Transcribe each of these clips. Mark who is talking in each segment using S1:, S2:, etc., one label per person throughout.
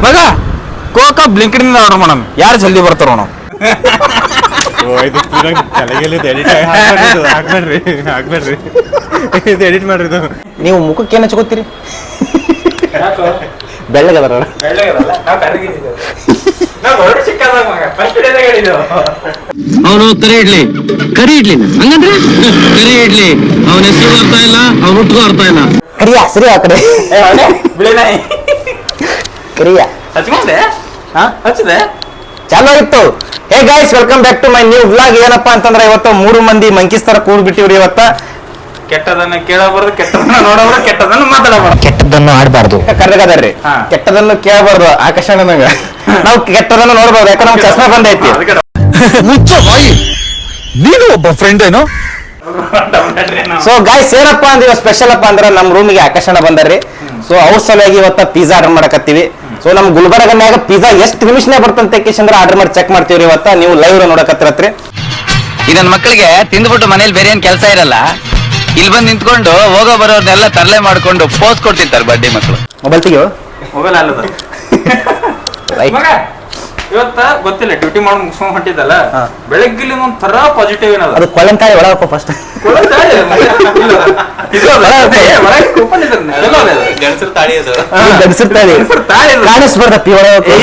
S1: ಮಗ Coca ಬ್ಲಿಂಕಿನಿಂದ order ಮಾಡೋಣ. ಯಾರು ಜಲ್ದಿ ಬರ್ತಾರ ನಾವು?
S2: ಎಡಿಟ್ ಮಾಡ್ರಿ.
S1: ನೀವು ಮುಖಕ್ಕೆ ಏನು ಹಚ್ಕೋತೀರಿ? ಬೆಳ್ಳಗದ
S3: ಅವನು ಕರಿ ಇಡ್ಲಿ ಹಂಗಂದ್ರೆ ಕರಿ ಇಡ್ಲಿ. ಅವನ ಹೆಸರು ಅರ್ಥ ಇಲ್ಲ, ಅವನ ಹುಟ್ಟಿಗೂ ಅರ್ಥ ಇಲ್ಲ.
S1: ಕರಿಯ ಸರಿ ಆ ಕಡೆ ಕರಿಯ
S2: ಹಚ್ಚಿದೆ
S1: ಚಾಲೋ ಇತ್ತು. Hey guys, welcome back to my new vlog. ಏನಪ್ಪಾ ಅಂತಂದ್ರೆ ಇವತ್ತು 3 ಮಂದಿ ಮಂಕೀಸ್ ತರ ಕೂಡ್ಬಿಟ್ಟಿವ್ರಿ. ಇವತ್ತ
S2: ಕೆಟ್ಟದನ್ನ ಕೇಳಬಾರ್ದು, ಕೆಟ್ಟದನ್ನ ನೋಡಬಾರ್ದು, ಕೆಟ್ಟದನ್ನ ಮಾತಾಡಬಾರ್ದು,
S1: ಕೆಟ್ಟದನ್ನು ಆಡ್ಬಾರ್ದು. ಕರ್ರಗದಾರ್ರಿ, ಕೆಟ್ಟದನ್ನು ಕೇಳಬಾರ್ದು. ಆಕರ್ಷಣೆ ನಾವು ಕೆಟ್ಟದನ್ನು ನೋಡ್ಬಾರ್ದು, ಯಾಕಂದ್ರೆ ನಮ್ಗೆ ಚಸ್ಮಾ ಬಂದೈತಿ.
S4: ಮುಚ್ಚ ಬಾಯಿ, ನೀನು ಒಬ್ಬ ಫ್ರೆಂಡ್ ಏನೋ.
S1: ಸೊ ಗೈಸ್, ಏನಪ್ಪಾ ಅಂದ್ರೆ ಸ್ಪೆಷಲ್ ಅಪ್ಪ ಅಂದ್ರೆ ನಮ್ ರೂಮಿಗೆ ಆಕರ್ಷಣೆ ಬಂದಾರ್ರಿ. ಸೊ ಅವ್ರ ಸಲುವಾಗಿ ಇವತ್ತ ಪಿಜ್ಜಾ ಆರ್ಡರ್ ಮಾಡಕತ್ತೀವಿ. ಸೊ ನಮ್ ಗುಲ್ಬರ್ಗ ಮ್ಯಾಗ ಪಿಜ್ಜಾ ಎಷ್ಟು ನಿಮಿಷನೇ ಬರ್ತಂತ ಕೇಶಂದ್ರ ಆರ್ಡರ್ ಮಾಡಿ ಚೆಕ್ ಮಾಡ್ತೀವ್ರಿ. ಇವತ್ತ ನೀವು ಲೈವ್ ನೋಡಕತ್ತಿರತ್ರಿ.
S3: ಈ ನನ್ನ ಮಕ್ಕಳಿಗೆ ತಿಂದ್ಬಿಟ್ಟು ಮನೇಲಿ ಬೇರೆ ಏನ್ ಕೆಲಸ ಇರಲ್ಲ, ಇಲ್ಲಿ ಬಂದು ನಿಂತ್ಕೊಂಡು ಹೋಗೋ ಬರೋರ್ನೆಲ್ಲ ತರಲೆ ಮಾಡ್ಕೊಂಡು ಪೋಸ್ ಕೊಡ್ತಿರ್ತಾರೆ ಬಡ್ಡಿ ಮಕ್ಕಳು.
S1: ಮೊಬೈಲ್ ತೆಗಿಯೋ,
S2: ಮೊಬೈಲ್ ಅಲ್ಲದ ಇವತ್ತ ಗೊತ್ತಿಲ್ಲ, ಡ್ಯೂಟಿ ಮಾಡಿ ಮುಗಿಸ್ಕೊಂಡ್ ಹೊಂಟಿದ್ದಲ್ಲ, ಬೆಳಗ್ಗೆ ಒಂಥರ ಪಾಸಿಟಿವ್ ಏನದ.
S1: ಅದು ಕೊಳಂತಾಯಿ ಒಳಗಪ್ಪ ಫಸ್ಟ್. ಕಾಣಿಸ್ಬಾರ್ದಪ್ಪಿ ಒಳಗೆ.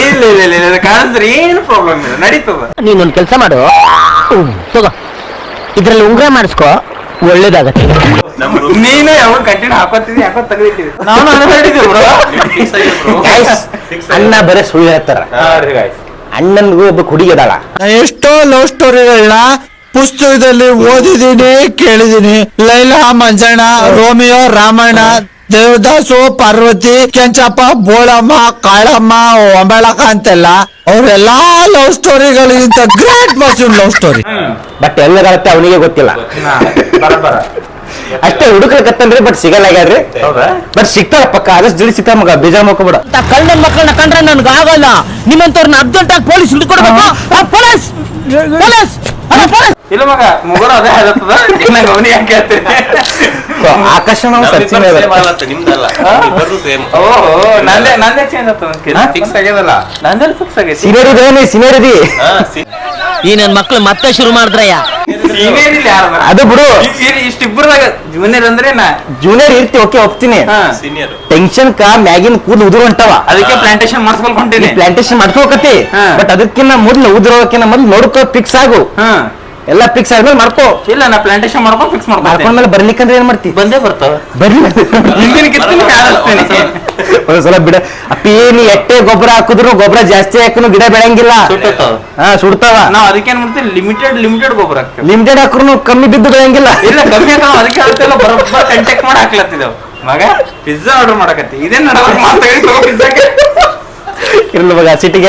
S2: ಕಾಣಿಸ್ರೆ ಏನು ಪ್ರಾಬ್ಲಮ್ ಇಲ್ಲ, ನಡೀತದ.
S5: ನೀನೊಂದ್ ಕೆಲ್ಸ ಮಾಡು, ತಗೋ ಇದ್ರಲ್ಲಿ ಉಂಗ್ರ ಮಾಡಿಸ್ಕೋ, ಒಳ್ಳೇದಾಗತ್ತೆ.
S2: ನೀನು ಯಾವಾಗ ಕಂಟಿನ್ಯೂ ಹಾಕೋತಿದ್ದಿ, ಹಾಕೋದ್ ತೆಗೆದಿಟ್ಟಿದ್ವಿ. ನಾನು
S1: ಅಣ್ಣ ಬರೀ ಸುಳ್ಳು ಹೇಳ್ತಾರ. ಅಣ್ಣನ್ಗೂ ಒಬ್ಬ ಹುಡುಗಿ ಅದಾಳ.
S4: ಎಷ್ಟೋ ಲವ್ ಸ್ಟೋರಿಗಳನ್ನ ಪುಸ್ತಕದಲ್ಲಿ ಓದಿದೀನಿ, ಕೇಳಿದೀನಿ. ಲೈಲಾ, ಮಂಜಣ್ಣ, ರೋಮಿಯೋ, ರಾಮಣ್ಣ, ದೇವದಾಸು, ಪಾರ್ವತಿ, ಕೆಂಚಪ್ಪ, ಬೋಳಮ್ಮ, ಕಾಳಮ್ಮ, ಒಂಬಳಕ ಅಂತೆಲ್ಲ ಅವ್ರೆಲ್ಲಾ ಲವ್ ಸ್ಟೋರಿಗಳಿಗಿಂತ ಗ್ರೇಟ್ ಮಸ್ತ್ ಲವ್ ಸ್ಟೋರಿ.
S1: ಬಟ್ ಎಲ್ಲಗಾಗತ್ತೆ ಅವನಿಗೆ ಗೊತ್ತಿಲ್ಲ ಅಷ್ಟೇ. ಹುಡುಕತ್ತನ್ರಿ, ಬಟ್ ಸಿಗಲ್ಲ ಆಗ್ಯಾದ್ರಿ. ಬಟ್ ಸಿಗ್ತಾರ ಪಕ್ಕ, ಆದಷ್ಟು ಜಲ್ದಿ ಸಿಗ್ತಾರ. ಮಗ ಬೇಜಾರ್ ಮಾಡ್ಕೊಬೇಡ.
S5: ಕಳ್ಳನ ಮಕ್ಕಳನ್ನ ಕಂಡ್ರೆ ನನ್ಗೆ ಆಗಲ್ಲ. ನಿಮ್ಮಂತವ್ರನ್ನ ಅರ್ಜೆಂಟ್ ಆಗಿ ಪೊಲೀಸ್ ಹಿಡ್ಕೊಡ್ಬೇಕು. ಪೊಲೀಸ್ ಪೊಲೀಸ್
S2: ಇಲ್ಲ ಮಗ, ಮುಗುರ ಅದೇ ಹೇಳತ್ತದ. ಅವನಿ ಯಾಕೆ ಹೇಳ್ತೀನಿ,
S1: ಆಕರ್ಷಣ
S2: ನಂದೇ ಚೇಂಜ್ ಆಗ್ತದ. ಫಿಕ್ಸ್ ಆಗ್ಯದಲ್ಲ, ನಂದಲ್ಲಿ ಫಿಕ್ಸ್ ಆಗೈತಿ.
S1: ಸೀನಿಯರ್ ಇದಿ.
S5: ಈ ನನ್ ಮಕ್ಳು ಮತ್ತೆ ಶುರು ಮಾಡಿದ್ರಯ್ಯ.
S2: ಸೀನಿಯರ್ ಇಲ್ಲ ಯಾರು,
S1: ಅದು ಬಿಡು.
S2: ಇಷ್ಟಿಬ್ಬರದಾಗ ಜೂನಿಯರ್ ಅಂದ್ರೆ
S1: ಜೂನಿಯರ್ ಇರ್ತಿ, ಓಕೆ ಒಪ್ತೀನಿ. ಟೆನ್ಷನ್ ಕಾ ಮ್ಯಾಗಿನ್ ಕೂದಲು ಉದುರು ಹೊಂಟವ,
S2: ಅದಕ್ಕೆ ಪ್ಲಾಂಟೇಶನ್ ಮಾಡ್ಸ್ಕೊಳ್ಕೊಂತೀನಿ.
S1: ಪ್ಲಾಂಟೇಶನ್ ಮಾಡ್ಕೋಕತಿ. ಬಟ್ ಅದಕ್ಕಿಂತ ಮೊದ್ಲು ಉದುರೋಕಿನ್ನ ಮೊದ್ಲು ನೋಡ್ಕೋ, ಫಿಕ್ಸ್ ಆಗು. ಎಲ್ಲ ಫಿಕ್ಸ್ ಆದ್ಮೇಲೆ ಮಾಡ್ಕೋ.
S2: ಇಲ್ಲ, ನಾ ಪ್ಲಾಂಟೇಶನ್ ಮಾಡ್ಕೊಂಡು ಫಿಕ್ಸ್
S1: ಮಾಡ್ಕೊಂಡ್ಮೇಲೆ ಬರ್ಲಿಕ್ಕಂದ್ರೆ ಏನ್ ಮಾಡ್ತಿ?
S2: ಬಂದೇ ಬರ್ತಾವ.
S1: ಬರ್ಲಿ ಒಂದ್ಸಲ ಬಿಡ ಅಪ್ಪಿ. ನೀ ಎಟ್ಟೆ ಗೊಬ್ಬರ ಹಾಕಿದ್ರು, ಗೊಬ್ಬರ ಜಾಸ್ತಿ ಹಾಕಿದ್ರು ಗಿಡ ಬೆಳಂಗಿಲ್ಲ, ಸುಡ್ತಾವ.
S2: ನಾವ್ ಅದಕ್ಕೇನ್ ಮಾಡ್ತೀವಿ, ಲಿಮಿಟೆಡ್ ಗೊಬ್ಬರ ಹಾಕ್ತೀವಿ.
S1: ಲಿಮಿಟೆಡ್ ಹಾಕ್ರು ಕಮ್ಮಿ ಬಿದ್ದು ಬೆಳಂಗಿಲ್ಲ.
S2: ಇಲ್ಲ, ಕಮ್ಮಿ ಹಾಕೋ, ಅದಕ್ಕೆ ಹೇಳ್ತಿಲ್ಲ, ಬರೋಬ್ಬರ ಕಂಟೆಕ್ಟ್ ಮಾಡಿ ಹಾಕ್ಲತ್ತಿದ್ದೇವ್. ಮಗ ಪಿಜ್ಜಾ ಆರ್ಡರ್ ಮಾಡಕತ್ತಿ, ಇದೇನ್ ಪಿಜ್ಜಾಕ್ಕೆ
S1: ಇರ್ಲ ಮಗ, ಸಿಟಿಗೆ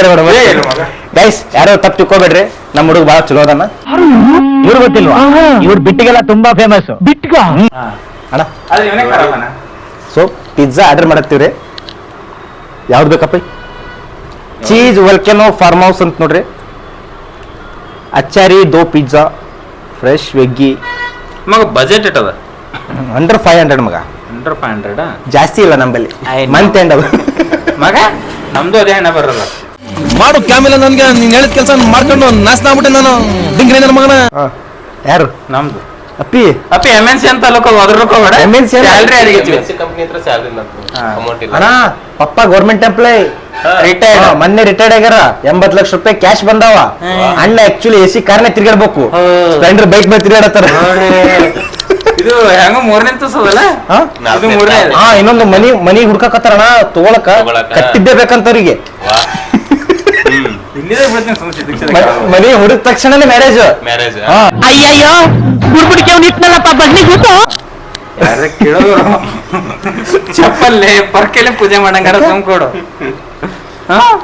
S1: ಗೈಸ್. ಯಾರೋ ತಪ್ಪು ತಿಳ್ಕೊಬೇಡ್ರಿ, ನಮ್ಮ ಹುಡುಗ ಬಾಳ ಚಲೋ ಅದನ್ನ. ಇವ್ರು ಗೊತ್ತಿಲ್ವಾ? ಇವ್ರ ಬಿಟ್ಟಿಗೆಲ್ಲ ತುಂಬಾ ಫೇಮಸ್. ಬಿಟ್ಗ ಅಣ್ಣ. ಸೊ ಪಿಜ್ಜಾ ಆರ್ಡರ್ ಮಾಡತ್ತೀವ್ರಿ. ಯಾವ್ದು ಬೇಕಪ್ಪ? ಚೀಸ್ ವಲ್ಕೆನೋ ಫಾರ್ಮ್ ಹೌಸ್ ಅಂತ ನೋಡ್ರಿ. ಅಚ್ಚಾರಿ ದೋ ಪಿಜ್ಜಾ ಫ್ರೆಶ್ ವೆಗ್ಗಿ.
S2: ಮಗ ಬಜೆಟ್ ಇಟ್ಟದ
S1: ಅಂಡರ್ 500 ಮಗ.
S2: ಅಂಡರ್ 500
S1: ಜಾಸ್ತಿ ಇಲ್ಲ ನಂಬಲ್ಲಿ. ಮಂತ್ ಎಂಡ್ ಅದು
S2: ಮಗ, ನಮ್ದು ಅದೇ ಹಣ ಬರಲ್ಲ.
S4: ಮಾಡು ಕ್ಯಾಮಿಲ್ಲ, ನನ್ಗೆ ನೀನ್ ಹೇಳಿದ ಕೆಲಸ ಮಾಡ್ಕೊಂಡು ನಾಶನ ಆಗ್ಬಿಟ್ಟೆ ನಾನು. ಡಿಂಗ್ರಿ ನನ್ನ ಮಗನ.
S1: ಯಾರು?
S2: ನಮ್ದು
S1: ಅಪ್ಪಿ.
S2: MNC ಅಂತ ಅದ್ರಕೋಬೇಡ.
S1: MNC ಅಣ್ಣ, ಪಪ್ಪ ಗೌರ್ಮೆಂಟ್ ಎಂಪ್ಲಾಯ್, ರಿಟೈರ್ಡ್. ಮೊನ್ನೆ ರಿಟೈರ್ಡ್ ಆಗ್ಯಾರ. 80 ಲಕ್ಷ ರೂಪಾಯಿ ಕ್ಯಾಶ್ ಬಂದಾವ. ಅಣ್ಣ ಆಕ್ಚುಲಿ AC ಕಾರ್ನೇ ತಿರ್ಗಾಡ್ಬೇಕು, ಸ್ಪ್ಲೆಂಡರ್ ಬೈಕ್ ಮೇಲೆ ತಿರ್ಗಾಡತ್ತಾರ.
S2: ಇದು ಹೆಂಗ 3ನೇ ತೋರ್ಸೋದಲ್ಲ,
S1: ಇನ್ನೊಂದು ಮನಿ ಹುಡ್ಕಾಕತ್ತಾರಣ, ತಗೊಳಕ ಕಟ್ಟಿದ್ದೇ ಬೇಕಂತವ್ರಿಗೆ. ಮನಿ ಹುಡುಕ ತಕ್ಷಣನೇ ಮ್ಯಾರೇಜ್.
S5: ಅಯ್ಯಯ್ಯೋ, ಗುಡ್ಬಿಡಿಕೆ ಇಟ್ನಲ್ಲಪ್ಪ ಬನ್ನಿ ಗೊತ್ತು.
S2: ಯಾರ ಕೇಳೋರು ಚಪ್ಪಲ್ಲೇ ಪರ್ಕೆಲೆ ಪೂಜೆ ಮಾಡಂಗಾರ ತಂದ್ಕೊಡು.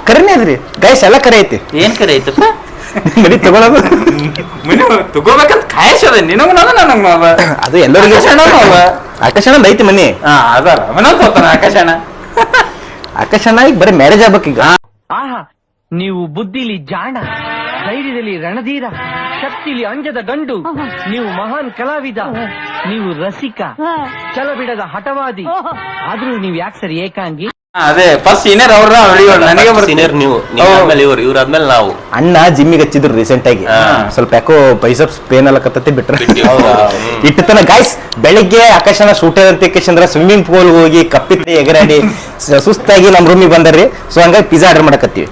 S1: ಕರೆನೇ ಅದ್ರಿ ಗೈಸ್, ಎಲ್ಲ ಕರೆ ಐತಿ.
S2: ಏನ್ ಕರೆ ಐತಪ್ಪ?
S1: ಮನಿ ತಗೊಳೋದು,
S2: ಮನಿ ತಗೋಬೇಕಂತ ಕಾಯಸದ ನಿನಗ ನನಗ.
S1: ಅದು ಎಲ್ಲರಿಗೂ ಆಕರ್ಷಣ ಐತಿ ಮನಿ.
S2: ಅದಲ್ಲ ಅವನಂತ ಹೋಗ್ತಾನ ಆಕಾಶಣ.
S1: ಆಕರ್ಷಣ ಈಗ ಬರೀ ಮ್ಯಾರೇಜ್ ಆಗ್ಬೇಕೀಗ.
S5: ಆಹಾ, ನೀವು ಬುದ್ಧಿಲಿ ಜಾಣ, ಧೈರ್ಯದಲ್ಲಿ ರಣಧೀರ, ಶಕ್ತಿಲಿ ಅಂಜದ ಗಂಡು, ನೀವು ಮಹಾನ್ ಕಲಾವಿದ, ನೀವು ರಸಿಕ, ಛಲ ಬಿಡದ ಹಠವಾದಿ. ಆದ್ರೂ ನೀವು ಯಾಕೆ ಸರಿ ಏಕಾಂಗಿ?
S2: ಅದೇ ಫಸ್ಟ್ ಸೀನಿಯರ್ ಅವ್ರ ನನಗೆ
S6: ಸೀನಿಯರ್ ನೀವು ಆದ್ಮೇಲೆ ಇವ್ರು ಆದ್ಮೇಲೆ ನಾವು.
S1: ಅಣ್ಣ ಜಿಮ್ಮಿಗೆ ಹಚ್ಚಿದ್ರು ರೀಸೆಂಟ್ ಆಗಿ, ಸ್ವಲ್ಪ ಯಾಕೋ ಬೈಸಪ್ಸ್ ಪೇನ್ ಅಲ್ಲಕತ್ತತಿ ಬಿಟ್ರೆ ಇಟ್ಟು ತನ ಗಾಯ್ಸ್. ಬೆಳಿಗ್ಗೆ ಆಕಾಶನ ಶೂಟರ್ ಅಂತ ಸ್ವಿಮ್ಮಿಂಗ್ ಪೂಲ್ ಹೋಗಿ ಕಪ್ಪಿತ್ತಿ ಎಗರಾಡಿ ಸುಸ್ತಾಗಿ ನಮ್ ರೂಮಿಗೆ ಬಂದರ್ರಿ. ಸೊ ಹಂಗಾಗಿ ಪಿಜ್ಜಾ ಆರ್ಡರ್ ಮಾಡಕತ್ತೀವಿ.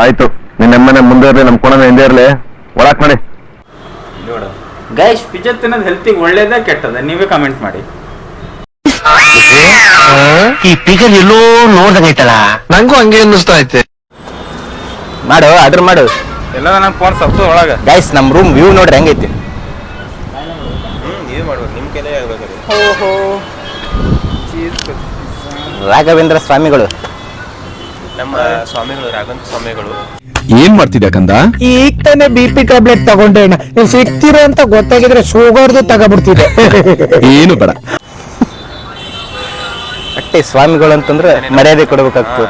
S7: ಆಯ್ತು, ನಿನ್ನೆಮ್ಮನೆ ಮುಂದೆ ನಮ್ ಕೋಣ ಹಿಂದೆ ಇರ್ಲಿ, ಒಳಕ್ ಮಾಡಿ.
S2: ಗೈಸ್ ಪಿಜ್ಜಾ ತಿನ್ನೋದು ಹೆಲ್ತಿಗೆ ಒಳ್ಳೇದ ಕೆಟ್ಟದ ನೀವೇ ಕಮೆಂಟ್ ಮಾಡಿ.
S3: ಈ ಪಿಗರ್ ಎಲ್ಲೋ ನೋಡ್ದಂಗೈತಲ್ಲ,
S4: ನಂಗೂ ಹಂಗೆ ಅನ್ನಿಸ್ತಾ ಐತೆ.
S1: ಮಾಡು, ಆರ್ಡರ್ ಮಾಡು
S2: ಎಲ್ಲ ನನ್ನ ಫೋನ್ ಸಬ್ಸ ಒಳಗ.
S1: ಗೈಸ್. ನಮ್ ರೂಮ್ ವ್ಯೂ ನೋಡ್ರಿ ಹೆಂಗೈತಿ.
S6: ನೀವೇ ಮಾಡ್ಬೇಕು, ನಿಮ್ ಕೈಲೇ ಆಗ್ಬೇಕು.
S1: ರಾಘವೇಂದ್ರ ಸ್ವಾಮಿಗಳು,
S6: ನಮ್ಮ ಸ್ವಾಮಿಗಳು, ರಾಘವೇಂದ್ರ ಸ್ವಾಮಿಗಳು.
S4: ಏನ್ ಮಾಡ್ತಿದ್ಯಾ ಕಂದ?
S8: ಈಗ ತಾನೇ BP ಟ್ಯಾಬ್ಲೆಟ್ ತಗೊಂಡೆ ಅಣ್ಣ. ನೀವು ಸಿಗ್ತೀರ ಅಂತ ಗೊತ್ತಾಗಿದ್ರೆ ಶುಗರ್ದು ತಗೊಬಿಡ್ತಿದ್ದೆ.
S4: ಏನು ಬೇಡ.
S1: ಅಟ್ಟೆ ಸ್ವಾಮಿಗಳು ಅಂತಂದ್ರೆ ಮರ್ಯಾದೆ ಕೊಡ್ಬೇಕಾಗ್ತದೆ.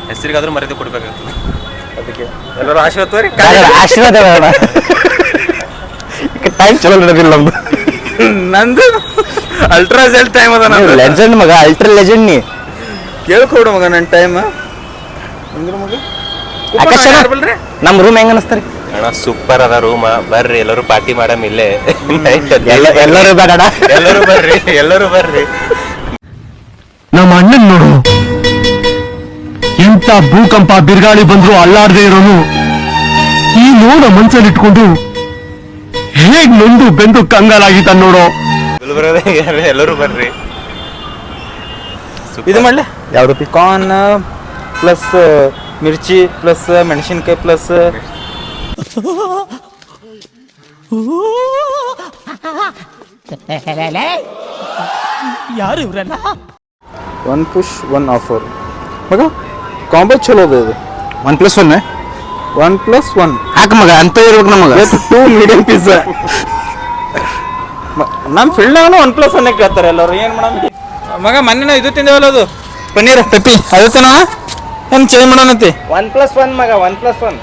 S6: ಹೆಸರಿಗಾದ್ರೂ ಮರ್ಯಾದೆ ಕೊಡ್ಬೇಕಾಗ್ತದೆ.
S2: ಅದಕ್ಕೆ ಎಲ್ಲರೂ ಆಶೀರ್ವಾದ ತೋರಿ.
S1: ಆಶೀರ್ವಾದ ಟೈಮ್ ಚಲೋ ನಡೆದಿಲ್ಲ ನಮ್ದು.
S2: ನಂದು ಅಲ್ಟ್ರಾ ಜೆಲ್ ಟೈಮ್ ಅದ. ನಂದು
S1: ಲೆಜೆಂಡ್ ಮಗ, ಅಲ್ಟ್ರಾ ಲೆಜೆಂಡ್ ನೀ.
S2: ಕೇಳ್ಕೊಡು ಮಗ ನನ್ನ ಟೈಮ್. ಅಂದ್ರ ಮಗ
S1: ಆಕಾಶ ನಮ್ ರೂಮ್ ಹೆಂಗ ಅನಸ್ತಾರಿ?
S6: ಅಣ್ಣ ಸೂಪರ್ ಅದ ರೂಮ, ಬರ್ರಿ ಎಲ್ಲರೂ ಪಾರ್ಟಿ ಮಾಡಮ್ ಇಲ್ಲೇ.
S1: ಎಲ್ಲರೂ ಬೇಡ,
S6: ಎಲ್ಲರೂ ಬರ್ರಿ, ಎಲ್ಲರೂ ಬರ್ರಿ.
S5: ನಮ್ಮ ಅಣ್ಣನ್ ನೋಡು, ಎಂತ ಭೂಕಂಪ ಬಿರುಗಾಳಿ ಬಂದ್ರು ಅಲ್ಲಾಡದೆ ಇರೋನು ಈ ನೋಡ ಮನ್ಸಲ್ಲಿಟ್ಕೊಂಡು ಹೇಗ್ ನೊಂದು ಬೆಂದು ಕಂಗಾಲಾಗಿತ್ತ ನೋಡೋ.
S6: ಎಲ್ಲರೂ ಬರ್ರಿ.
S2: ಇದು ಮಾಡ್ಲೆ
S1: ಯಾವ್ದು?
S2: ಕಾರ್ನ್ ಪ್ಲಸ್ ಮಿರ್ಚಿ ಪ್ಲಸ್ ಮೆಣಸಿನ್ಕಾಯಿ ಪ್ಲಸ್
S8: ಯಾರು ಇವ್ರಲ್ಲ?
S2: 1 push 1 offer ಮಗ. ಕಾಂಬೋ ಚಲೋ ಅದ ಇದು.
S1: 1+1
S2: 1+1
S1: ಹಾಕ ಮಗ, ಅಂತ ಇರ್ಬೇಕು ನಮಗ.
S2: 2 ಮೀಡಿಯಂ ಪಿಜ್ಜಾ. ನಮ್ಮ ಫೀಲ್ಡ್ನಾಗ 1+1 ಕೇಳ್ತಾರೆ ಎಲ್ಲರೂ. ಏನು ಮಾಡೋಣ ಮಗ? ಮೊನ್ನೆ ನಾವು ಇದು ತಿಂದೇವಲ್ಲ, ಅದು ಪನ್ನೀರ್ ಪೆಪ್ಪಿ, ಅದು ತಿನ್ನೋಣ ಏನು ಚೇಂಜ್ ಮಾಡೋಣಂತೆ.
S1: 1+1 ಮಗ, 1+1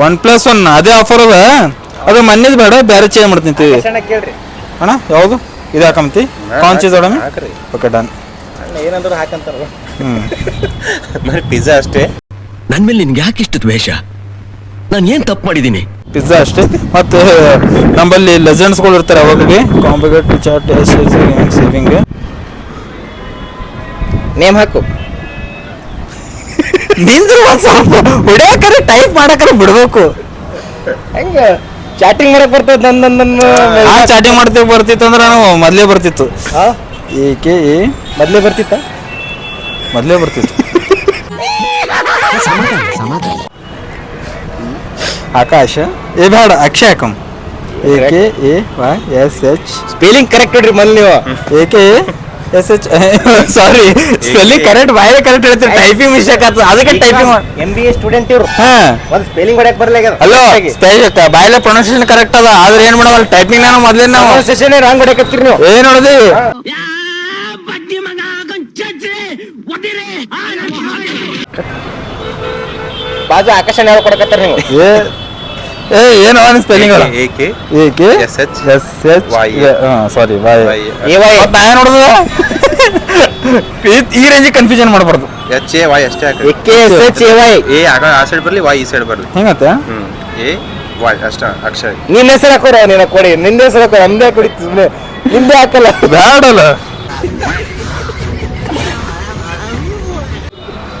S2: 1+1 ಅದೇ ಆಫರ್ ಅದ. ಅದು ಮನ್ನಿದ್ ಬೇಡ, ಬೇರೆ ಚೇಂಜ್ ಮಾಡ್ತೀನಿ
S1: ಕೇಳ್ರಿ
S2: ಅಣ್ಣ. ಯಾವುದು ಇದು ಹಾಕಂತಿ? ಕಾನ್ ಚೀಸ್ ಒಡಮೆ. Okay done.
S1: ಏನಂದ್ರೆ ಹಾಕಂತಾರ.
S6: ಬರೀ ಪಿಜ್ಜಾ ಅಷ್ಟೇ.
S5: ನನ್ ಮೇಲೆ ನಿನ್ಗೆ ಯಾಕೆ ಇಷ್ಟು ದ್ವೇಷ? ನಾನು ಏನ್ ತಪ್ಪು ಮಾಡಿದ್ದೀನಿ?
S2: ಪಿಜ್ಜಾ ಅಷ್ಟೇ. ಮತ್ತು ನಮ್ಮಲ್ಲಿ ಲೆಜೆಂಡ್ಸ್ಗಳು ಇರ್ತಾರೆ ಅವಾಗಲಿ. ಕಾಂಬಿಗೇಟ್ ಚಾಟ್ ಸೇವಿಂಗ್
S1: ನೇಮ್ ಹಾಕು.
S2: ನಿಂದ್ರು ಒಂದು ಸ್ವಲ್ಪ ಹೊಡ್ಯಾಕರೆ ಟೈಪ್ ಮಾಡಕರೆ ಬಿಡ್ಬೇಕು.
S1: ಹೆಂಗ ಚಾಟಿಂಗ್ ಮಾಡಕ್ ಬರ್ತದ?
S2: ಆ ಚಾಟಿಂಗ್ ಮಾಡ್ತೀವಿ ಬರ್ತಿತ್ತು ಅಂದ್ರೆ ನಾವು ಮೊದಲೇ ಬರ್ತಿತ್ತು. ಏಕೆ
S1: ಮೊದ್ಲೇ ಬರ್ತಿತ್ತ?
S2: ಮೊದಲೇ ಬರ್ತಿತ್ತು. ಆಕಾಶ ಏ ಬೇಡ, ಅಕ್ಷಯ ಹಾಕಮ್. AKAYSH
S1: ಸ್ಪೆಲ್ಲಿಂಗ್ ಕರೆಕ್ಟ್ ಇಡ್ರಿ ಮೊದ್ಲು ನೀವು.
S2: AKASH ಸಾರಿ, ಸ್ಪೆಲ್ಲಿಂಗ್ ಕರೆಕ್ಟ್, ಬಾಯೇ ಕರೆಕ್ಟ್ ಹೇಳ್ತೀವಿ. ಟೈಪಿಂಗ್ ಮಿಸ್ಟೇಕ್ ಆಗ್ತದೆ, ಅದಕ್ಕೆ ಟೈಪಿಂಗ್.
S1: MBA ಸ್ಟೂಡೆಂಟ್ ಇವ್ರು.
S2: ಹಾ
S1: ಒಂದ್ ಸ್ಪೆಲ್ಲಿಂಗ್ ಹೊಡ್ಯಾಕ್ ಬರ್ಲಾಗ್ಯದ.
S2: ಅಲ್ಲೋ, ಬಾಯಲ್ಲೇ ಪ್ರೊನೌನ್ಸಿಯೇಷನ್ ಕರೆಕ್ಟ್ ಅದ, ಆದ್ರೆ ಏನ್ ಮಾಡವಲ್ಲ ಟೈಪಿಂಗ್. ನಾನು ಮೊದ್ಲೇ ನಾವು
S1: ಸೆಷನ್ ರಾಂಗ್ ಹೊಡ್ಯಾಕತ್ತೀರಿ ನೀವು.
S2: ಏನ್ ನೋಡಿದ್ವಿ.
S1: ಬಾಜು ಆಕಾಶನ ಯಾವ ಕೊಡಕತ್ತಾರ ನೀವು.
S2: ಏನು ಸ್ಪೆಲ್ಲಿಂಗ್ ಸಾರಿ ನಾ ನೋಡುದು. ಈ ರೇಂಜಿಗೆ ಕನ್ಫ್ಯೂಷನ್ ಮಾಡಬಾರ್ದು.
S6: HAY ಅಷ್ಟೇ ಹಾಕಿ.
S1: AKSHAY.
S6: A ಆ ಸೈಡ್ ಬರ್ಲಿ, Y ಈ ಸೈಡ್ ಬರ್ಲಿ.
S2: ಹೆಂಗತ್ತೆ?
S6: AY ಅಷ್ಟ ಅಕ್ಷರ.
S1: ನಿನ್ನ ಹೆಸರು ಹಾಕೋರ, ನೀನ ಕೊಡಿ. ನಿಂದ ಹೆಸರು ಹಾಕೋ, ನಮ್ದೇ ಕೊಡಿ. ಸುಮ್ಮನೆ ನಿಂದೆ ಹಾಕಲ್ಲ.
S2: ಬ್ಯಾಡಲ್ಲ,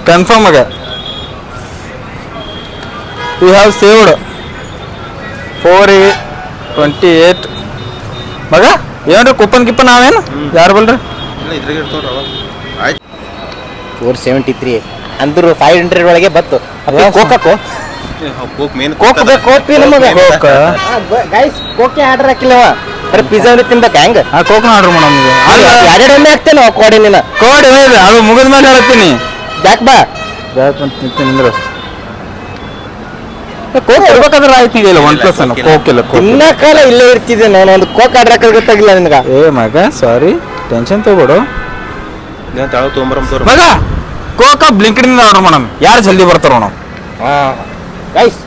S2: ಕನ್ಫರ್ಮ್ ಆಗ. ಯು ಹ್ಯಾವ್ ಸೇವ್ಡ್ 4/28 ಮಗ. ಏನ್ರಿ ಕೂಪನ್ ಗಿಪ್ಪನ್ ನಾವೇನು ಯಾರು ಬಲ್ರಿ?
S6: ಇದ್ರಾಗ ಇರ್ತಾವ್ರ ಆಯ್ತು.
S1: 473 ಅಂದ್ರು 500 ಒಳಗೆ ಬತ್ತು. ಕೋಕೋ
S6: ಕೋಕ್ ಮೇನ್
S1: ಕೋಕ್ ಬೇಕು. ಕೋಕ್ ನಮಗೆ
S2: ಕೋಕ್.
S1: ಗೈಸ್ ಕೋಕೆ ಆರ್ಡರ್ ಹಾಕಿಲ್ಲವ. ಬರೀ ಪಿಜ್ಜಾ ತಿನ್ಬೇಕ ಹೆಂಗ?
S2: ಕೋಕ್ ಆರ್ಡರ್ ಮಾಡೋಣ.
S1: ಎರಡು ಎಣ್ಣೆ ಹಾಕ್ತೇನೆ ಕೋಡಿ. ನೀನು
S2: ಕೋಡಿ ಅದು ಮುಗಿದ ಮೇಲೆ ಹೇಳ್ತೀನಿ.
S1: ಬ್ಯಾಕ್ ಬಾ.
S2: ನಿಂದ್ರೆ ಕೋಕ್ ಇರ್ಬೇಕಾದ್ರೆ ಆಯ್ತಿದೆಯಲ್ಲ. 1+1 ಕೋಕ್ ಇಲ್ಲ.
S1: ಇನ್ನ ಕಾಲ ಇಲ್ಲೇ ಇರ್ತಿದ್ದೆ ನಾನು. ಒಂದು ಕೋಕ್ ಆರ್ಡರ್ ಹಾಕೋದು ಗೊತ್ತಾಗಿಲ್ಲ ನಿನ್ಗ.
S2: ಏ ಮಗ ಸಾರಿ, ಟೆನ್ಷನ್ ತಗೋಬೇಡು
S6: ತಾಳು ತೊಗೊಂಬರಂ
S2: ಮಗ. ಕೋಕ ಬ್ಲಿಂಕಿನಿಂದ ಆರ್ಡರ್ ಮಾಡೋಣ, ಯಾರು ಜಲ್ದಿ ಬರ್ತಾರೋ ನಾವು.
S1: ಗೈಸ್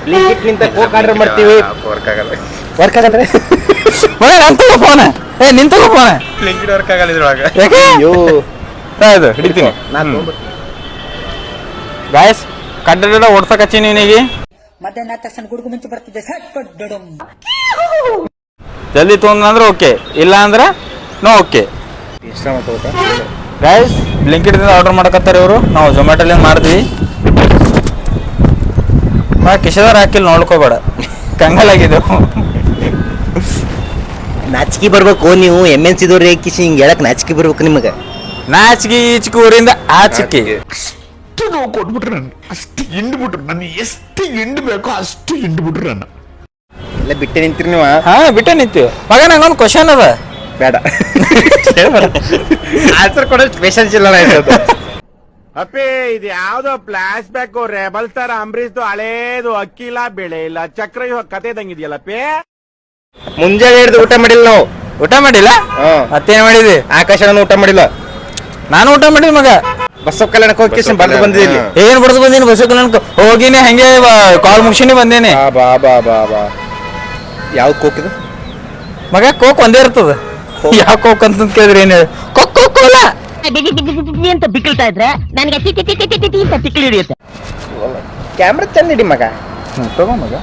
S1: ಬ್ಲಿಂಕಿಟ್ ನಿಂತ ಕೋಕ್ ಆರ್ಡರ್ ಮಾಡ್ತೀವಿ.
S6: ವರ್ಕ್ ಆಗಲ್ಲ.
S1: ವರ್ಕ್ ಆಗಂದ್ರೆ
S2: ಮಗ ನನ್ ತಗೋ ಫೋನ್. ನಿನ್ ತಗೋ ಫೋನ್.
S6: ಲಿಂಕ್ಡ್ ವರ್ಕ್ ಆಗಲ್ಲ ಇದ್ರೊಳಗ.
S2: ಯಾಕೆ?
S1: ಅಯ್ಯೋ
S2: ಇದು ಹಿಡಿತೀನಿ.
S1: ನಾನು
S2: ಗಾಯಸ್ ಕಡ್ಡ ಓಡ್ಸಕ್ ಹಚ್ಚಿ ನೀನಿಗೆ
S9: ಮಧ್ಯಾಹ್ನ ತಕ್ಷಣ ಗುಡುಗು ಮುಂಚೆ ಬರ್ತಿದ್ದೆ ಸಟ್ ಕೊಟ್ಟು
S2: ಜಲ್ದಿ ತೊಗೊಂಡ್ರೆ ಓಕೆ, ಇಲ್ಲ ಅಂದ್ರೆ ನೋ ಓಕೆ. ಗೈಸ್ ಬ್ಲಿಂಕಿಟ್ದಿಂದ ಆರ್ಡರ್ ಮಾಡಕತ್ತಾರೆ ಇವರು, ನಾವು ಝೊಮ್ಯಾಟೋಲಿಂದ ಮಾಡ್ತೀವಿ. ಕಿಶದಾರ ಹಾಕಿಲ್ಲ ನೋಡ್ಕೋಬೇಡ, ಕಂಗಲಾಗಿದ್ದೆವು.
S1: ನಾಚಿಕೆ ಬರ್ಬೇಕು ನೀವು MNC ದವ್ರು ಕಿಶಿ ಹಿಂಗೆ ಹೇಳಕ್ ನಾಚಿಕೆ ಬರ್ಬೇಕು ನಿಮಗೆ.
S2: ನಾಚಿಕೆ ಈಚಿಕೆ ಊರಿಂದ ಆಚಿಕೆ.
S5: ಅಷ್ಟು ನೋವು ಕೊಟ್ಬಿಟ್ರು ನನ್ನ, ಅಷ್ಟು ಹಿಂಡ್ಬಿಟ್ರು ನನ್ನ, ಎಷ್ಟು ಹಿಂಡ್ಬೇಕೋ ಅಷ್ಟು ಹಿಂಡ್ಬಿಟ್ರು ನನ್ನ.
S1: ಎಲ್ಲ ಬಿಟ್ಟೆ ನಿಂತಿರಿ ನೀವು.
S2: ಹಾ ಬಿಟ್ಟೆ ನಿಂತೀವಿ ಮಗ. ನಂಗೊಂದು ಕ್ವಶನ್ ಅದ,
S1: ಬೇಡ ಆನ್ಸರ್ ಕೊಡೋಷ್ಟು ಪೇಷನ್ಸ್ ಇಲ್ಲ.
S7: ಅಪ್ಪೇ ಇದು ಯಾವ್ದೋ ಫ್ಲಾಶ್ ಬ್ಯಾಕ್ ರೆಬಲ್ ತರ ಅಂಬರೀಶ್ದು ಹಳೇದು ಅಕ್ಕಿ ಇಲ್ಲ ಬೆಳೆ ಇಲ್ಲ ಚಕ್ರ ಕತೆ ಇದಂಗಿದೆಯಲ್ಲಪ್ಪೇ.
S1: ಮುಂಜಾನೆ ಹಿಡಿದು ಊಟ ಮಾಡಿಲ್ಲ ನಾವು.
S2: ಊಟ ಮಾಡಿಲ್ಲ? ಮತ್ತೇನ್ ಮಾಡಿದ್ವಿ?
S1: ಆಕಾಶ ಊಟ ಮಾಡಿಲ್ಲ.
S2: ನಾನು ಊಟ ಮಾಡಿದ್ ಮಗ.
S1: ಬಸವ ಕಲ್ಯಾಣಕ್ಕೆ ಹೋಗಿ ಬರ್ದು ಬಂದಿದ್ದೀನಿ.
S2: ಏನ್ ಬಡ್ದು ಬಂದೀನಿ ಬಸವ ಕಲ್ಯಾಣಕ್ಕೆ ಹೋಗಿನಿ, ಹಂಗೆ ಕಾಲ್ ಮುಗಿಸಿನಿ ಬಂದೇನಿ.
S1: ಬಾ ಬಾ ಬಾ ಬಾ ಯಾವ ಕೋಕಿದು
S2: ಮಗ? ಕೋಕ್ ಒಂದೇ ಇರ್ತದ. ಯಾವ ಕೋಕ್ ಅಂತ ಕೇಳಿದ್ರೆ ಏನ್ ಹೇಳಿ? ಕೋಕ್ ಕೋಲ
S9: ಅಂತ ಬಿಕ್ಕಳ್ತಾ ಇದ್ರೆ ನನಗೆ ಅಂತ ತಿಕ್ಕಿ ಹಿಡಿಯುತ್ತೆ.
S1: ಕ್ಯಾಮ್ರಾ ಚಂದ ಹಿಡಿ ಮಗ.
S2: ತಗೋ ಮಗ.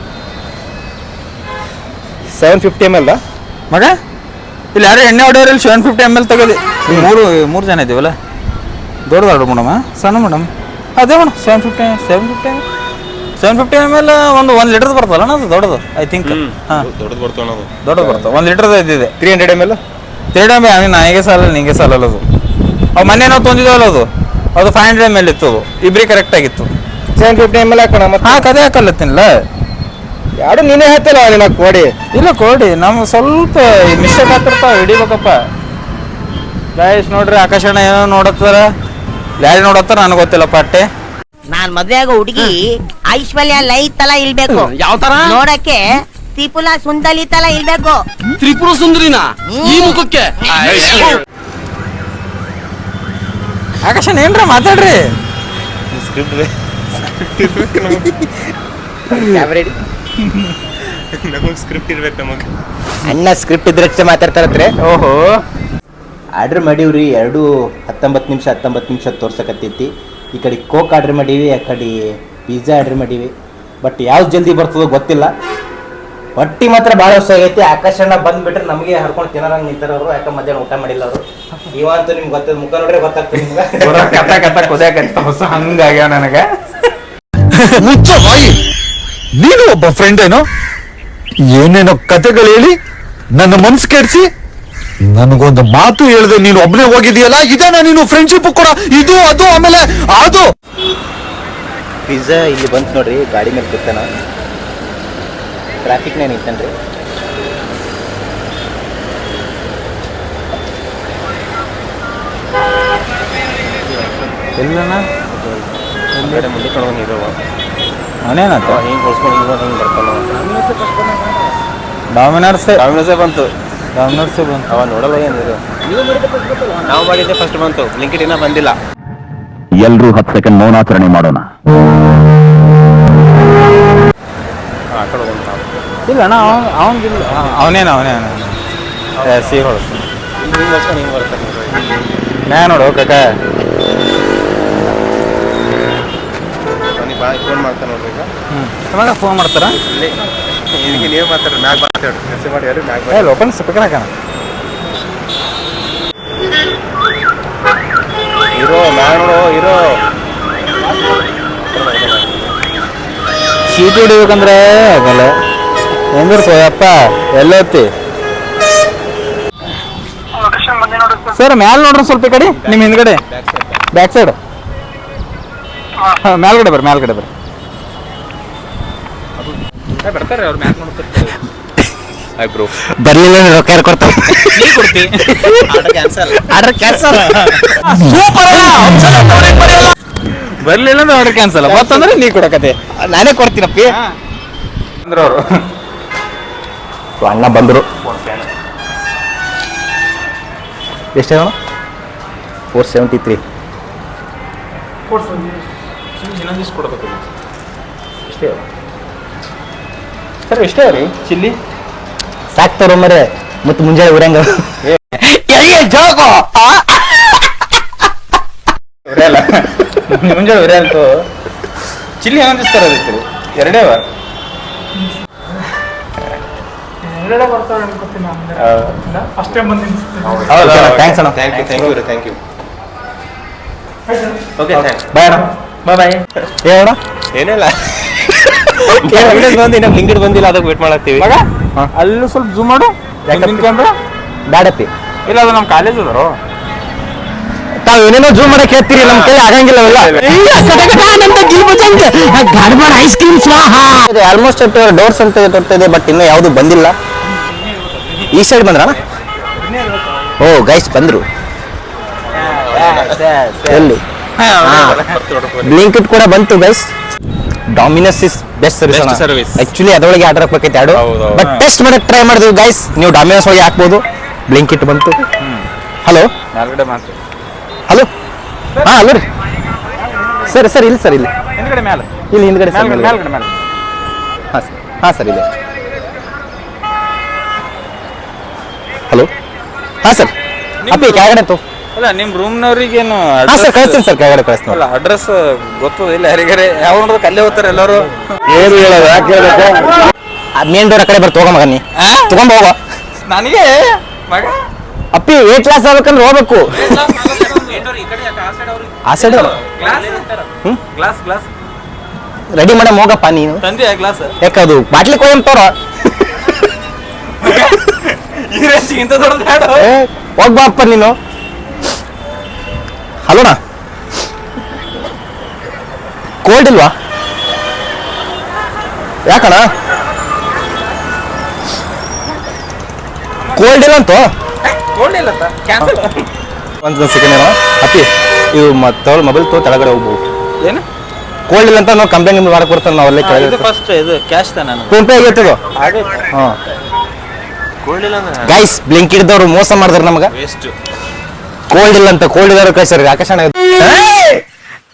S1: 750 ml
S2: ಮಗ ಇಲ್ಲಿ ಯಾರು ಎಣ್ಣೆ ಹೊಡೆಯೋರಲ್ಲಿ 750 ml ತಗೋದಿ. ಮೂರು ಜನ ಇದೀವಲ್ಲ, ದೊಡ್ಡದು ಆರ್ಡರ್ ಮಾಡಮ್ಮ, ಸಣ್ಣ ಮೇಡಮ್ ಅದೇ ಮೇಡಮ್ 750 ml ಒಂದು 1 ಲೀಟರ್ ಬರ್ತಲ್ಲ ಅದು ದೊಡ್ಡದು. ಐ ಥಿಂಕ್
S6: ದೊಡ್ಡದು ಬರ್ತಾವ ನಾವು.
S2: ದೊಡ್ಡದು ಬರ್ತವೆ. 1 ಲೀಟರ್ ಇದ್ದಿದೆ.
S1: 300 ml
S2: 300 ml ನನಗೆ ಸಾಲ ನಿಂಗೆ ಸಾಲಲ್ಲ ಅದು. ಅವು ಮೊನ್ನೆ ನಾವು ತೊಂದಿದ್ದೇವಲ್ಲ ಅದು 500 ml ಇತ್ತು. ಅದು ಇಬ್ರಿಗೆ ಕರೆಕ್ಟ್ ಆಗಿತ್ತು.
S1: 750 ml ಹಾಕೋಣ ಮತ್ತೆ.
S2: ಕದೇ ಹಾಕಲ್ಲತ್ತಿನಲ್ಲ
S1: ಯಾರು ನೀನೇ ಹೇಳ್ತಿಲ್ಲ ನಿನ್ನ ಕೋಡಿ.
S2: ಇಲ್ಲ ಕೋಡಿ ನಮ್ಗೆ ಸ್ವಲ್ಪ ಮಿಸ್ಟೇಕ್ ಆಗ್ತಿರ್ತಾವ, ಹಿಡಿಬೇಕಪ್ಪ. ಗಾಯಸ್ ನೋಡ್ರಿ ಆಕಾಶಣ್ಣ ಏನೋ ನೋಡತ್ತಾರ, ಯಾರು ನೋಡತ್ತಾರ ನನಗೆ ಗೊತ್ತಿಲ್ಲಪ್ಪ ಅಟ್ಟೆ.
S9: ನಾನ್ ಮದ್ವೆ ಆಗೋ ಹುಡುಗಿ ಐಶ್ವರ್ಯ ಲೈ ತರ ಇಲ್ಬೇಕು.
S4: ಯಾವ ತರ
S9: ನೋಡಕ್ಕೆ ತ್ರಿಪುರ ಸುಂದರಿ ತರ ಇಲ್ಬೇಕು.
S4: ತ್ರಿಪುರ ಸುಂದರಿನ ಈ ಮುಖಕ್ಕೆ
S2: ಆಕಾಶಣ್ಣ ಏನ್ರ ಮಾತಾಡ್ರಿ.
S6: ಸ್ಕ್ರಿಪ್ಟ್ ಇರ್ಬೇಕು ನಮಗೆ, ನಮಗೆ ಸ್ಕ್ರಿಪ್ಟ್ ಇರ್ಬೇಕು ನಮಗೆ.
S1: ಅಣ್ಣ ಸ್ಕ್ರಿಪ್ಟ್ ಇದ್ರಷ್ಟೇ ಮಾತಾಡ್ತಾರತ್ರೆ.
S2: ಓಹೋ
S1: ಆರ್ಡ್ರ್ ಮಾಡೀವ್ರಿ 19 ನಿಮಿಷ ತೋರ್ಸಕತ್ತೈತಿ. ಈ ಕಡೆ ಕೋಕ್ ಆರ್ಡ್ರ್ ಮಾಡೀವಿ, ಆ ಕಡೆ ಪಿಜ್ಜಾ ಆರ್ಡ್ರ್ ಮಾಡೀವಿ. ಬಟ್ ಯಾವ್ದು ಜಲ್ದಿ ಬರ್ತದೋ ಗೊತ್ತಿಲ್ಲ. ಹೊಟ್ಟಿ ಮಾತ್ರ ಭಾಳ ಹೊಸ ಆಗೈತಿ. ಆಕಾಶಣ್ಣ ಬಂದ್ಬಿಟ್ರೆ ನಮಗೆ ಹರ್ಕೊಂಡು ತಿನ್ನೋರಂಗೆ ನಿಂತಾರ ಅವರು. ಯಾಕೆ ಮಧ್ಯಾಹ್ನ ಊಟ ಮಾಡಿಲ್ಲ ಅವರು. ಇವಂತೂ ನಿಮ್ಗೆ ಗೊತ್ತದ, ಮುಖ ನೋಡ್ರೆ ಗೊತ್ತಾಗ್ತದೆ ನಿಮ್ಗೆ.
S2: ಕತ್ತ ಕುದಿಯಾಕತ್ತ ಹೊಸ ಹಂಗಾಗ್ಯಾವ ನನಗೆ.
S5: ಮುಚ್ಚ ಬಾಯಿ, ನೀನು ಒಬ್ಬ ಫ್ರೆಂಡ್ ಏನೋ ಏನೇನೋ ಕತೆಗಳು ಹೇಳಿ ನನ್ನ ಮನ್ಸು ಕೆಡ್ಸಿ ನನಗೊಂದು ಮಾತು ಹೇಳ್ದೆ ನೀನು ಒಬ್ಬನೇ ಹೋಗಿದೀಯಲ್ಲ, ಇದೇನ ನೀನು ಫ್ರೆಂಡ್ಶಿಪ್ ಕೂಡ? ಇದು ಅದು ಆಮೇಲೆ ಅದು
S1: ಪಿಜ್ಜಾ ಇಲ್ಲಿ ಬಂತು ನೋಡ್ರಿ, ಗಾಡಿ ಮೇಲೆ ಕೂತಾನ. ಟ್ರಾಫಿಕ್ನೇ ನಿಂತನ್ರಿ.
S2: ಎಲ್ಲನ
S6: ಕಡೆ ಮುಂದೆ ಕಣೋ ನೀರವ
S2: ಅವನೇನಂತ
S6: ಹಿಂಗೆ ಹೊಳ್ಸ್ಕೊಂಡು ಹಿಂಗೆ ಬರ್ತಾನ.
S2: ಡಾಮಿನರ್ಸೇ ಬಂತು.
S6: ಅವ ನೋಡಲ್ಲ ಏನಿದೆ. ನಾವು ಮಾಡಿದ್ದೆ ಫಸ್ಟ್ ಬಂತು, ಬ್ಲಿಂಕಿಟ್ ಇನ್ನೂ ಬಂದಿಲ್ಲ.
S7: ಎಲ್ರೂ 10 ಸೆಕೆಂಡ್ ಮೌನಾಚರಣೆ ಮಾಡೋಣ.
S6: ಆ ಕಡೆ ಹೋಗೋಣ ನಾವು.
S2: ಇಲ್ಲ ಅಣ್ಣ ಅವನೇನ ಸಿಹಿ ಹೊಳ
S6: ಹಿಂಗೆ ಹೊಳ್ಸ್ಕೊಂಡು ಹಿಂಗೆ ಬರ್ತಾರೆ
S2: ಮ್ಯಾ ನೋಡು ಕಾಕ.
S6: ಅವನಿಗೆ ಬಾ ಫೋನ್ ಮಾಡ್ತಾನೆ ನೋಡ್ರಿ ಈಗ.
S2: ಅವಾಗ ಫೋನ್ ಮಾಡ್ತಾರ.
S6: ಇದಕ್ಕೆ ನೀವು ಮಾತಾಡ್ರಿ, ಮ್ಯಾಗ ಮಾತಾಡ್ರಿ, ಕೆಲಸ ಮಾಡಿ ಯಾರು ಮ್ಯಾಗ
S2: ಏ ಲೋಕಲ್ ಸ್ಪೀಕರ್ ಹಾಕೋಣ.
S6: ಇರೋ ಮ್ಯಾಗ ನೋಡು ಇರೋ.
S2: ಶೀಟ್ ಹೊಡಿಬೇಕಂದ್ರೆ ಆಗಲ್ಲ. ಹೆಂಗಿರ್ಸೋ ಅಪ್ಪ ಎಲ್ಲೋತಿ ಸರ್ ಮ್ಯಾಲ ನೋಡ್ರಿ ಸ್ವಲ್ಪ ಈ ಕಡೆ, ನಿಮ್ಮ ಹಿಂದ್ಗಡೆ ಬ್ಯಾಕ್ ಸೈಡ್ ಮೇಲ್ಗಡೆ ಬರ್ರಿ. ಬರ್ತಾರೆ ಅವ್ರು ಮ್ಯಾಕ್ ನೋಡ್ತಾರೆ.
S6: ಬ್ರೋ
S1: ಬರ್ಲಿಲ್ಲ ರೊಕ್ಕ ಯಾರು ಕೊಡ್ತಾರೆ? Order cancel.
S2: ಬರ್ಲಿಲ್ಲ ಅಂದ್ರೆ ಆರ್ಡರ್ ಕ್ಯಾನ್ಸಲ್. ಮತ್ತಂದ್ರೆ ನೀ ಕೊಡಕತ್ತೆ,
S1: ನಾನೇ ಕೊಡ್ತೀನಪ್ಪಿ
S2: ಅಂದ್ರೆ ಅವರು.
S1: ಅಣ್ಣ ಬಂದರು. ಎಷ್ಟು 473.
S2: ಇನ್ನೊಂದಿಷ್ಟು ಕೊಡಬೇಕು. ಇಷ್ಟೇ ಸರ್, ಇಷ್ಟೇ ರೀ ಚಿಲ್ಲಿ
S1: ಸಾಕ್ತಾರ ಮರೆ. ಮತ್ತೆ ಮುಂಜಾನೆ ಊರಂಗ
S2: ಮುಂಜಾನೆ ಉರಿಯಲ್ತು ಚಿಲ್ಲಿ ಏನಿಸ್ತಾರೆ ಅದಕ್ಕೆ ಎರಡೇ ಅವ
S1: ಥ್ಯಾಂಕ್ಸ್ ಅಣ್ಣ.
S6: Thank you okay thanks
S1: bye ಅಣ್ಣ.
S2: ಬಾಯ್
S1: ಹೇಳೋಣ.
S6: ಏನಿಲ್ಲ ಬಂದು ಇನ್ನೂ ಲಿಂಕ್ಡ್ ಬಂದಿಲ್ಲ ಅದಕ್ಕೆ ವೇಟ್ ಮಾಡತ್ತೀವಿ
S2: ಮಗ ಅಲ್ಲೂ ಸ್ವಲ್ಪ ಝೂಮ್ ಮಾಡು ಕ್ಯಾಮ್ರಾ
S1: ಬ್ಯಾಡಪ್ಪಿ.
S2: ಇಲ್ಲ ಅದು ನಮ್ಮ ಕಾಲೇಜ್ ಅದಾರೋ
S1: ತಾವ್ ಏನೇನೋ ಜೂಮ್ ಮಾಡಕ್ ಹೇಳ್ತೀರಿ, ನಮ್ ಕೈ ಆಗಂಗಿಲ್ಲ ಅವೆಲ್ಲ. ಐಸ್ ಕ್ರೀಮ್ ಆಲ್ಮೋಸ್ಟ್ ಡೋರ್ಸ್ ಅಂತ ತೋರ್ತಾ ಬಟ್ ಇನ್ನೂ ಯಾವುದು ಬಂದಿಲ್ಲ. ಈ ಸೈಡ್ ಬಂದ್ರಣ? ಓ ಗೈಸ್ ಬಂದ್ರು. ಎಲ್ಲಿ? ಬ್ಲಿಂಕಿಟ್ ಕೂಡ ಬಂತು guys. Domino's is best service.
S6: Best service.
S1: Actually ಅದರೊಳಗೆ ಆರ್ಡರ್ ಹಾಕ್ಬೇಕೈತೆ ಎರಡು,
S6: ಹೌದು.
S1: ಬಟ್ ಟೆಸ್ಟ್ ಮಾಡಕ್ ಟ್ರೈ ಮಾಡಿದ್ವಿ ಗೈಸ್. ನೀವು ಡಾಮಿನಸ್ ಒಳಗೆ ಹಾಕ್ಬೋದು. ಬ್ಲಿಂಕಿಟ್ ಬಂತು. ಹಲೋ
S2: ಮೇಲ್ಗಡೆ ಮಾತು
S1: ಹಲೋ. ಹಾ ಹಲೋ ರೀ ಸರ್. ಸರ್ ಇಲ್ಲಿ ಸರ್, ಇಲ್ಲಿ
S2: ಹಿಂದ್ಗಡೆ ಮೇಲೆ
S1: ಇಲ್ಲಿ ಹಿಂದ್ಗಡೆ ಸರ್.
S2: ಮೇಲ್ಗಡೆ ಮೇಲೆ
S1: ಹಾಂ ಸರ್. ಹಾಂ ಸರ್ ಇದೆ. ಹಲೋ. ಹಾಂ ಸರ್. ಅಪ್ಪಿ ಕೆಳಗಡೆ ತೋ.
S2: ಅಲ್ಲ ನಿಮ್ಮ ರೂಮ್ನವ್ರಿಗೇನು
S1: ಹಾಂ ಸರ್ ಕಳಿಸ್ತೀನಿ ಸರ್, ಕೆಳಗಡೆ ಕಳಿಸ್ತೀನಿ.
S2: ಅಲ್ಲ ಅಡ್ರೆಸ್ ಗೊತ್ತು ಇಲ್ಲ ಯಾರಿಗಾರೆ ಯಾವ ನೋಡಿದ್ರೆ ಕಲ್ಲೇ ಹೋಗ್ತಾರೆ ಎಲ್ಲರೂ.
S1: ಏನು ಹೇಳೋದು, ಯಾಕೆ ಹೇಳ್ಬೇಕು? ಮೇನ್ ಡೋರ್ ಆ ಕಡೆ ಬರ್ತು, ಹೋಗ ಮಗ ನೀ ತಗೊಂಡ್ ಹೋಗ.
S2: ನನಗೆ ಮಗ
S1: ಅಪ್ಪಿ ಏ ಕ್ಲಾಸ್ ಆಗ್ಬೇಕಂದ್ರೆ ಹೋಗ್ಬೇಕು. ಆ side
S2: glass glass
S1: ready madam ಹೋಗಪ್ಪ ನೀನು.
S2: ತಂದೆ ಗ್ಲಾಸ್
S1: ಯಾಕದು ಬಾಟ್ಲಿ ಕೊಯ್ಯಂ ತೋರ.
S2: ಈ ರೇಂಜ್ ಇಂತ ದೊಡ್ಡದು ಬೇಡ.
S1: ಹೋಗ್ಬಾಪ್ಪ ನೀನು. ಹಲೋಣ, ಕೋಲ್ಡ್ ಇಲ್ವಾ? ಯಾಕಣ ಕೋಲ್ಡ್ ಇಲ್ಲ ಅಂತೋ?
S2: ಗೋಲ್ಡಿಲ್ಲ ಕ್ಯಾನ್ಸಲ್.
S1: ಒಂದು ಸೆಕೆಂಡ್ ಏನೋ ಅಪ್ಪಿ, ಇವು ಮತ್ತೆ ಮೊಬೈಲ್ ತೋ ಕೆಳಗಡೆ ಹೋಗ್ಬೋದು.
S2: ಏನು
S1: ಕೋಲ್ಡ್ ಇಲ್ಲ ಅಂತ ನಾವು ಕಂಪ್ಲೇಂಟ್ ಮಾಡಕ್ ಬರ್ತಾನೆ ನಾವಲ್ಲೇ
S2: ಇದು
S1: ಕೆಳಗಡೆ.
S2: ಫಸ್ಟ್ ಇದು ಕ್ಯಾಶ್ ತಾನೆ ನಾನು
S1: ಫೋನ್ ಪೇ ಆಗೈತದು. ಹಾಂ
S6: ಕೋಲ್ಡ್ ಇಲ್ಲ ಅಂದ್ರೆ
S1: ಗೈಸ್, ಬ್ಲಿಂಕ್ ಹಿಡಿದವ್ರು ಮೋಸ ಮಾಡಿದ್ರು ನಮಗ.
S6: ವೇಸ್ಟ್.
S1: ಕೋಲ್ಡ್ ಇಲ್ಲ ಅಂತ ಕೋಲ್ಡ್ ಇದ್ದವ್ರು ಕಳ್ಸ್ಯಾರ. ಆಕಾಶ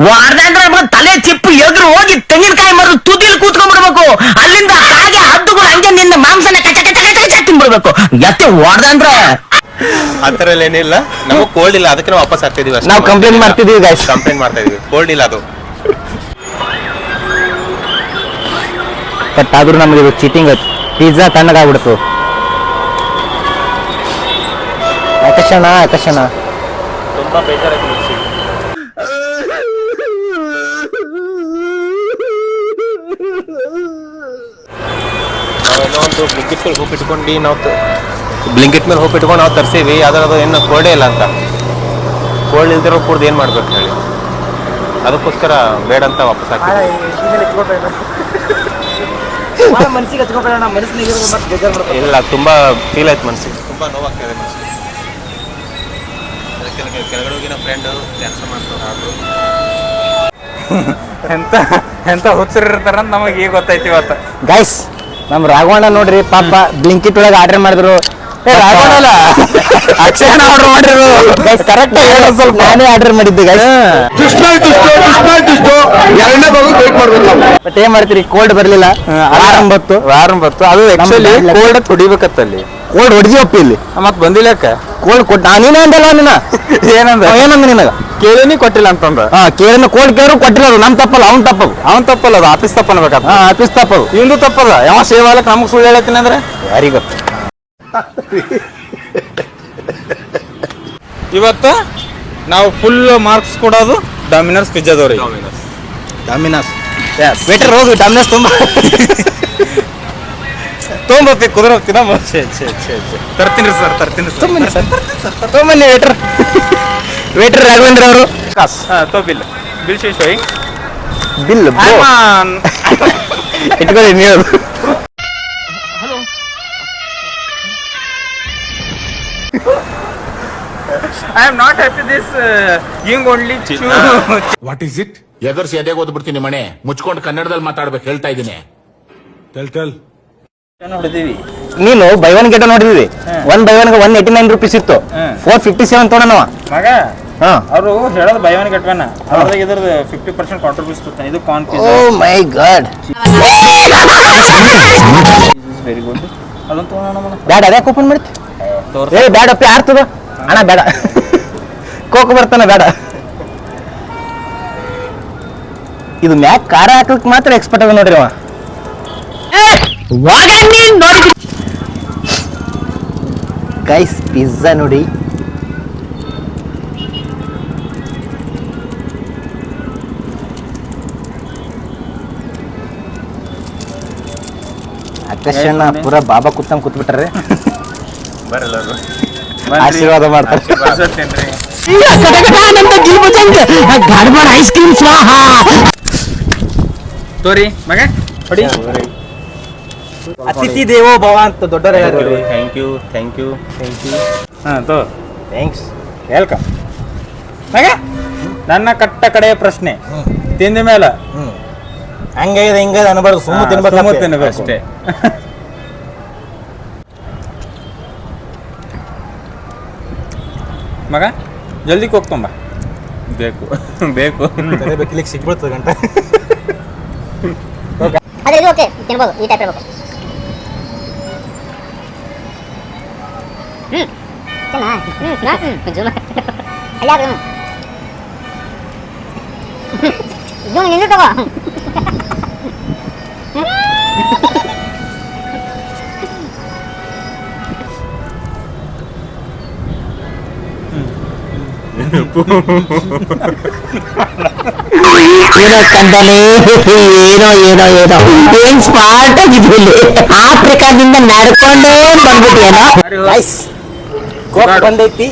S9: ವಾರದಂದ್ರೆ ತಲೆ ಚಿಪ್ಪು ಎದುರು ಹೋಗಿ ತೆಂಗಿನಕಾಯಿ ಮರದ ತುದಿಲಿ ಕೂತ್ಕೊಂಡ್ಬಿಡ್ಬೇಕು. ಅಲ್ಲಿಂದ ಕಾಗೆ ಹದ್ದುಗಳು ಹಂಗೆ ನಿನ್ನ ಮಾಂಸನ ಕಚ ಕಚ ಕಚ ಕಚ ತಿನ್ಬಿಡ್ಬೇಕು. ಎತ್ತೆ ವಾರದಂದ್ರೆ
S6: ಆ ಥರ ಏನಿಲ್ಲ, ನಮಗೆ ಕೋಲ್ಡ್ ಇಲ್ಲ, ಅದಕ್ಕೆ ನಾವು ವಾಪಸ್ ಹಾಕ್ತಿದೀವಿ ಅಷ್ಟೇ.
S1: ನಾವು ಕಂಪ್ಲೇಂಟ್ ಮಾಡ್ತಿದೀವಿ ಗೈಸ್.
S6: ಕಂಪ್ಲೇಂಟ್ ಮಾಡ್ತಾ ಇದೀವಿ, ಕೋಲ್ಡ್ ಇಲ್ಲ ಅದು.
S1: ಬಟ್ ಆದ್ರೂ ನಮಗೆ ಇದು ಚೀಟಿಂಗ್ ಆಯ್ತು. ಪಿಜ್ಜಾ ತಣ್ಣಗಾಗ್ಬಿಡ್ತು. ಆಕಾಶಣ ಆಕಾಶಣ
S6: ತುಂಬಾ ಬೇಜಾರಾಗಿ ನಾವೆಲ್ಲೋ ಒಂದು ಬ್ಲಿಂಕಿಟ್ ಮೇಲೆ ಹೋಗಿ ಇಟ್ಕೊಂಡು ಬ್ಲಿಂಕಿಟ್ ಮೇಲೆ ಹೋಗಿ ಇಟ್ಕೊಂಡು ನಾವು ತರಿಸೀವಿ, ಆದರೆ ಅದು ಏನು ಕೋಲ್ಡೇ ಇಲ್ಲ ಅಂತ. ಕೋಲ್ಡ್ ಇಲ್ದಿರೋ ಕೂಡ್ದು ಏನು ಮಾಡ್ಬೇಕು ಹೇಳಿ? ಅದಕ್ಕೋಸ್ಕರ ಬೇಡ ಅಂತ ವಾಪಸ್ ಹಾಕ್ತೀವಿ. ಇಲ್ಲ, ತುಂಬಾ ಫೀಲ್ ಆಯ್ತು ಮನಸ್ಸಿಗೆ, ತುಂಬಾ ನೋವಾಗ್ತದೆ ಮನಸ್ಸಿಗೆ. ಅದಕ್ಕೆ ಕೆಳಗಡೆ ಹೋಗಿ ನಮ್ಮ ಫ್ರೆಂಡ್ ಕ್ಯಾನ್ಸಲ್ ಮಾಡ್ತಾರೆ.
S2: ಎಂತ ಹುಚ್ಚರಿರ್ತಾರಂತ ನಮಗೆ ಈಗ ಗೊತ್ತೈತಿ ಇವತ್ತು.
S1: ಗೈಸ್, ನಮ್ ರಾಘವಣ್ಣ ನೋಡ್ರಿ ಪಾಪ ಬ್ಲಿಂಕಿಟ್ ಒಳಗೆ ಆರ್ಡರ್ ಮಾಡಿದ್ರು.
S2: ರಾಘವಣ್ಣ ಅಕ್ಷಯನ ಆರ್ಡರ್ ಮಾಡಿದ್ರು.
S1: ಗೈಸ್ ಕರೆಕ್ಟ್ ಸ್ವಲ್ಪ ನಾನೇ ಆರ್ಡರ್ ಮಾಡಿದ್ದೆ ಗೈಸ್. ಬಟ್ ಏನ್ ಮಾಡ್ತೀರಿ, ಕೋಲ್ಡ್ ಬರ್ಲಿಲ್ಲ.
S2: ವಾರಂ ಬತ್ತು ಅದು ಆಕ್ಚುಲಿ ಕೋಲ್ಡ್ ಕುಡಿಬೇಕತ್ತಲ್ಲಿ.
S1: ಕೋಲ್ಡ್ ಹೊಡೆದಿವಪ್ಪಿ ಇಲ್ಲಿ.
S2: ಮತ್ ಬಂದಿಲ್ಲಕ್ಕ
S1: ಕೋಲ್ಡ್ ಕೊಟ್ಟು ನಾನೇನೇ ಅಂದಲ್ಲ ನಿನ್ನ.
S2: ಏನಂದ
S1: ಏನಂದ ನಿನಗ?
S2: ಕೇಳಿನಿ ಕೊಟ್ಟಿಲ್ಲ ಅಂತಂದ.
S1: ಕೇಳಿನ ಕೋಲ್ಡ್ ಕೇಳಿದ್ರು ಕೊಟ್ಟಿಲ್ಲ. ಅದು ನಮ್ ತಪ್ಪಲ್ಲ, ಅವ್ನ್ ತಪ್ಪದು.
S2: ಅವನ್ ತಪ್ಪಲ್ಲ, ಅದು ಆಫೀಸ್ ತಪ್ಪ ಅನ್ಬೇಕತ್ತ.
S1: ಆಫೀಸ್ ತಪ್ಪದು.
S2: ಇಂದು ತಪ್ಪದ. ಯಾವ ಸೇವಾಲಕ್ ನಮಗ್ ಸುಳ್ಳು ಹೇಳತ್ತೀನಿ ಅಂದ್ರೆ
S1: ಯಾರಿಗೊತ್ತು.
S2: ಇವತ್ತು ನಾವು ಫುಲ್ ಮಾರ್ಕ್ಸ್ ಕೊಡೋದು ಡಾಮಿನರ್ಸ್ ಪಿಜ್ಜಾದವ್ರಿಗೆ.
S1: ಡಾಮಿನಸ್ ವೇಟರ್ ಹೋಗು. ಡಾಮಿನಸ್ ತುಂಬ ತೊಗೊಂಬರ್ಬೇಕು, ಕುದುರೆ ಹೋಗ್ತೀನ.
S2: ತರ್ತೀನಿ ಸರ್, ತರ್ತೀನಿ
S1: ತೊಗೊಂಬನ್ನಿ ವೇಟರ್. ವೇಟರ್ ರಾಘವೇಂದ್ರ ಅವರು
S2: ಕಾಸ್ ತೋ ಬಿಲ್ ಬಿಲ್ ಶೋಯಿಂಗ್
S1: ಬಿಲ್ ಇಟ್ಕೊಳ್ಳಿ ನೀವು.
S2: I am not happy this king only chew.
S5: What is it? ಎದರ್ಸಿ ಎದೆಗೆ ಓದ್ಬಿಡ್ತೀನಿ ಮನೆ ಮುಚ್ಕೊಂಡು ಕನ್ನಡದಲ್ಲಿ ಮಾತಾಡ್ಬೇಕು ಹೇಳ್ತಾ ಇದ್ದೀನಿ.
S2: ನೋಡಿದೀವಿ
S1: ನೀನು ಬೈ ಒನ್ ಗೆಟ್ ನೋಡಿದ್ವಿ. 1 ಬೈ 1 189 ರೂಪೀಸ್ ಇತ್ತು. 457 ತೊಗೊಂಡವ
S2: ಮಗ. ಅವರು ಹೇಳೋದು ಬೈ ಒನ್ ಗೆಟ್ ಒನ್. ಅದ್ರಾಗ ಇದ್ರದ್ದು 50% ಕಾಂಟ್ರಿಬ್ಯೂಷನ್ ಇದು ಕಾರ್ನ್ ಪಿಜ್ಜಾ.
S1: ಓ ಮೈ ಗಾಡ್,
S2: ವೆರಿ ಗುಡ್. ಅದೊಂದು ತಗೋಣ.
S1: ಬ್ಯಾಡ, ಅದೇ ಓಪನ್ ಮಾಡ್ತಿ. ಏ ಬ್ಯಾಡಪ್ಪ, ಯಾರ್ತದ ಅಣ್ಣ ಬೇಡ. ಕೋಕ್ ಬರ್ತಾನೆ ಬೇಡ. ಇದು ಮ್ಯಾಕ್ ಖಾರ ಹಾಕ್ಲಿಕ್ಕೆ ಮಾತ್ರ ಎಕ್ಸ್ಪರ್ಟ್ ಅದ ನೋಡ್ರಿ ಅವ. ಗೈಸ್ ಪಿಜ್ಜಾ ನೋಡಿ. ಆಕರ್ಷಣ ಪೂರಾ ಬಾಬಾ ಕೂತಂಗ್ ಕೂತ್ಬಿಟ್ರೆ ಆಶೀರ್ವಾದ ಮಾಡ್ತಾರೆ. ಐಸ್ ಕ್ರೀಮ್
S2: ತೋರಿ ಮಗ ಹೊಡಿ.
S1: ಅತಿಥಿ ದೇವೋ ಭವ ಅಂತ ದೊಡ್ಡವರು ಹೇಳಿದ್ರು.
S6: Thank you thank you thank you.
S2: ಹಾಂ ತೋ
S1: ಥ್ಯಾಂಕ್ಸ್.
S2: ವೆಲ್ಕಮ್. ಮಗ ನನ್ನ ಕಟ್ಟ ಕಡೆಯ ಪ್ರಶ್ನೆ, ತಿಂದ ಮೇಲೆ
S1: ಹಂಗಾಗಿದೆ ಹಿಂಗಾದ ಅನ್ಬಾರ್ದು, ಸುಮ್ಮ ತಿನ್ಬೇಕು
S2: ತಿನ್ನಬೇಕು ಅಷ್ಟೇ. ಮಗ ಜಲ್ದಿ ಹೋಗ್ತಂಬ.
S6: ಬೇಕು ಬೇಕು
S1: ಬೇಕಿಲಿಕ್ಕೆ ಸಿಗ್ಬಿಡ್ತದೆ ಗಂಟ.
S10: ಅದೇ ಇದು ಓಕೆ ತಿನ್ಬೋದು, ಈ ಟೈಪ್ ಇರಬೇಕು. ನಿಂದು ತಗೋ.
S9: ಏನೋ ಕಂದನೆ, ಏನೋ ಏನೋ ಏನೋ ಏನ್ ಸ್ಮಾರ್ಟ್ ಆಗಿದ್ದಿಲ್ಲ. ಆಫ್ರಿಕಾದಿಂದ ನಡ್ಕೊಂಡೇ ಬಂದ್ಬಿಟ್ಟಿಯೇನೋ.
S1: ಕೋಕ್ ಬಂದೈತಿ,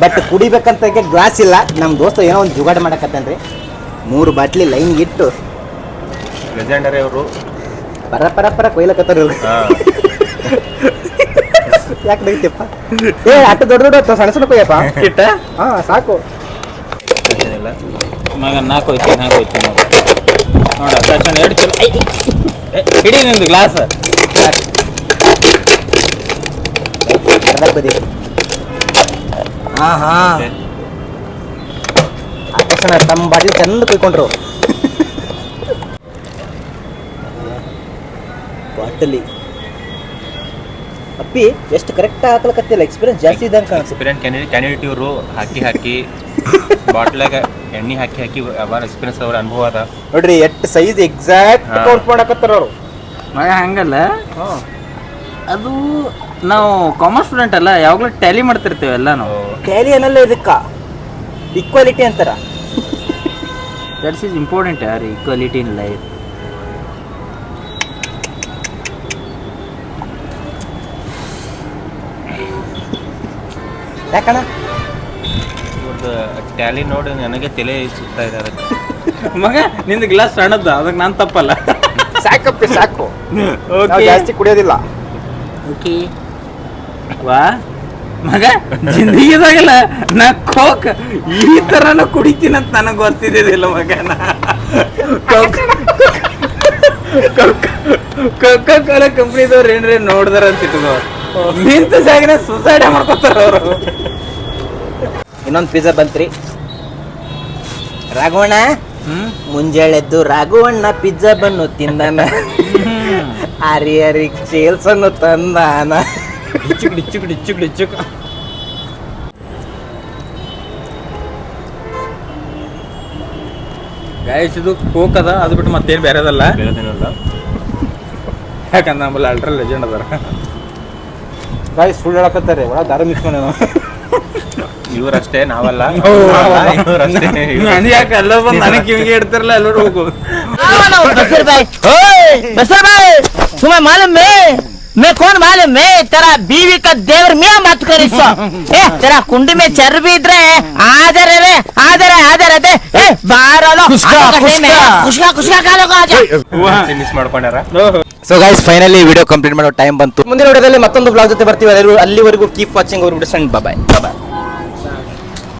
S1: ಬಟ್ ಕುಡಿಬೇಕಂತ ಗ್ಲಾಸ್ ಇಲ್ಲ. ನಮ್ಮ ದೋಸ್ತ ಏನೋ ಒಂದು ಜುಗಾಡ್ ಮಾಡಕತ್ತನ್ರಿ. 3 ಬಾಟ್ಲಿ ಲೈನ್ ಇಟ್ಟು
S6: ಲೆಜೆಂಡರಿ ಅವರು
S1: ಪರ ಕೊಯ್ಲಕತ್ತಾರ. ಯಾಕೆ ನೈತಿಯಪ್ಪ? ಅಟ್ಟ ದೊಡ್ಡ ಸಣ್ಣ ಸಣ್ಣ ಕೊಯ್ಯಪ್ಪ ಕಿಟ್ಟ. ಹಾ ಸಾಕು.
S2: ಮಗ ನಾಲ್ಕು ಹೋಯ್ತೀನಿ ನೋಡ ತಕ್ಷಣ 2 ಚಲೋ ಹಿಡಿ ನಿಂದು ಗ್ಲಾಸ್.
S1: ಬದಿ ಹಾ ಹಾ ತಕ್ಷಣ ತಮ್ಮ ಬಾಟ್ಲಿ ಚಂದ ಕುಯ್ಕೊಂಡ್ರು. ಬಾಟಲಿ ಅಪ್ಪಿ ಎಷ್ಟು ಕರೆಕ್ಟ್ ಹಾಕ್ಲಕತ್ತಿಲ್ಲ. ಎಕ್ಸ್ಪೀರಿಯನ್ಸ್ ಜಾಸ್ತಿ ಇದ್ದಂಗೆ ಕಾಣಿಸ್ತು.
S6: ಎಕ್ಸ್ಪೀರಿಯನ್ಸ್ ಕ್ಯಾಂಡಿಡೇಟ್ ಇವರು ಹಾಕಿ ಬಾಟ್ಲಾಗ ಎಣ್ಣೆ ಹಾಕಿ ಅವರ ಎಕ್ಸ್ಪೀರಿಯನ್ಸ್ ಅವ್ರ ಅನುಭವ ಅದ
S1: ನೋಡ್ರಿ. ಎಷ್ಟು ಸೈಜ್ ಎಕ್ಸಾಕ್ಟ್ ಕೌಂಟ್ ಮಾಡಕತ್ತಾರ ಅವರು.
S2: ಮಗ ಹಂಗಲ್ಲ, ಅದು ನಾವು ಕಾಮರ್ಸ್ ಸ್ಟೂಡೆಂಟ್ ಅಲ್ಲ, ಯಾವಾಗಲೂ ಟ್ಯಾಲಿ ಮಾಡ್ತಿರ್ತೀವಿ ಎಲ್ಲ ನಾವು.
S1: ಕ್ಯಾಲಿ ಅನ್ನಲ್ಲ ಇದಕ್ಕ ಈಕ್ವಾಲಿಟಿ ಅಂತಾರ.
S2: ದಟ್ಸ್ ಈಸ್ ಇಂಪಾರ್ಟೆಂಟ್ ಯಾರು ಈಕ್ವಾಲಿಟಿ ಇನ್ ಲೈಫ್.
S1: ಯಾಕಣ್ಣ
S6: ಟ್ಯಾಲಿ ನೋಡಿ ನನಗೆ ತಲೆ ಸುತ್ತಾ ಇದೆ ಅದಕ್ಕೆ.
S2: ಮಗ ನಿಂದು ಗ್ಲಾಸ್ ಸಣ್ಣದ, ಅದಕ್ಕೆ ನಾನು ತಪ್ಪಲ್ಲ.
S1: ಸಾಕಪ್ಪಿ ಸಾಕು, ಜಾಸ್ತಿ ಕುಡಿಯೋದಿಲ್ಲ.
S2: ಓಕೆ ವಾ ಮಗ, ಜಿಂದಗಿದಾಗಲ್ಲ ನಾ ಕೋಕ್ ಈ ಥರನ ಕುಡಿತೀನಂತ ನನಗೆ ಗೊತ್ತಿದ್ದಿಲ್ಲ ಮಗ. ಕೋಕಾ ಕೋಲಾ ಕಂಪ್ನಿದವ್ರು ಏನ್ರಿ ನೋಡ್ದಾರ ಅಂತ ಇಟ್ಕೋ, ನಿಂತ ಜಾಗನ ಸುಸೈಡ್ ಮಾಡ್ಕೊತಾರ ಅವರು.
S1: ಇನ್ನೊಂದು ಪಿಜ್ಜಾ ಬಂತ್ರಿ. ರಾಘವಣ್ಣ ಮುಂಜಾಳೆದ್ದು ರಾಘವಣ್ಣ ಪಿಜ್ಜಾ ಬನ್ನು ತಿಂದಾನ, ಹರಿ ಸೇಲ್ಸನ್ನು ತಂದಾನ.
S2: ಡಿಚ್ಚುಕ್ ಗಾಯಸ್, ಇದು ಕೋಕ್ ಅದ, ಅದು ಬಿಟ್ಟು ಮತ್ತೇನು ಬೇರೆದಲ್ಲ.
S6: ಬೇರೆದೇನಲ್ಲ,
S2: ಯಾಕಂದ್ರೆ ನಮ್ಮಲ್ಲಿ ಅಲ್ಟ್ರಾ ಲೆಜೆಂಡ್ ಅದಾರ.
S1: ಗಾಯ್ಸ್ ಸುಳ್ಳು ಹೇಳಕತ್ತಾರೆ, ಒಳಗೆ ದಾರ ಮಿಕ್ಸ್ ಮಾಡ್ಯಾನ.
S6: ಇವರಷ್ಟೇ, ನಾವಲ್ಲ.
S2: ಯಾಕೆ ಎಲ್ಲ ಬಂದು ನನಗೆ ಕಿವಿಗೆ ಇಡ್ತಾರಲ್ಲ, ಎಲ್ಲರೂ ಹೋಗು.
S9: बसर भाई तुम्हें मालूम मैं कौन मालूम? मैं तेरा बीवी का देवर मैं मत करी सो। तेरा कुंडी में चर्बी इधर है, आदर है आदर है बाहर आलो खुशका खा लो आजा.
S6: ಮಿಸ್ ಮಾಡ್ಕೊಂಡಾರ.
S1: So guys finally video complete ಮಾಡೋ ಟೈಮ್ ಬಂತು. ಮುಂದಿನ ವಿಡಿಯೋದಲ್ಲಿ ಮತ್ತೊಂದು ಬ್ಲಾಗ್ ಜೊತೆ ಬರ್ತೀವಿ. ಅಲ್ಲಿವರೆಗೂ ಕೀಪ್ ವಾಚಿಂಗ್. ಅವ್ರ ವಿಡಿಯೋ ಬಾಯ್ ಬಾಯ್.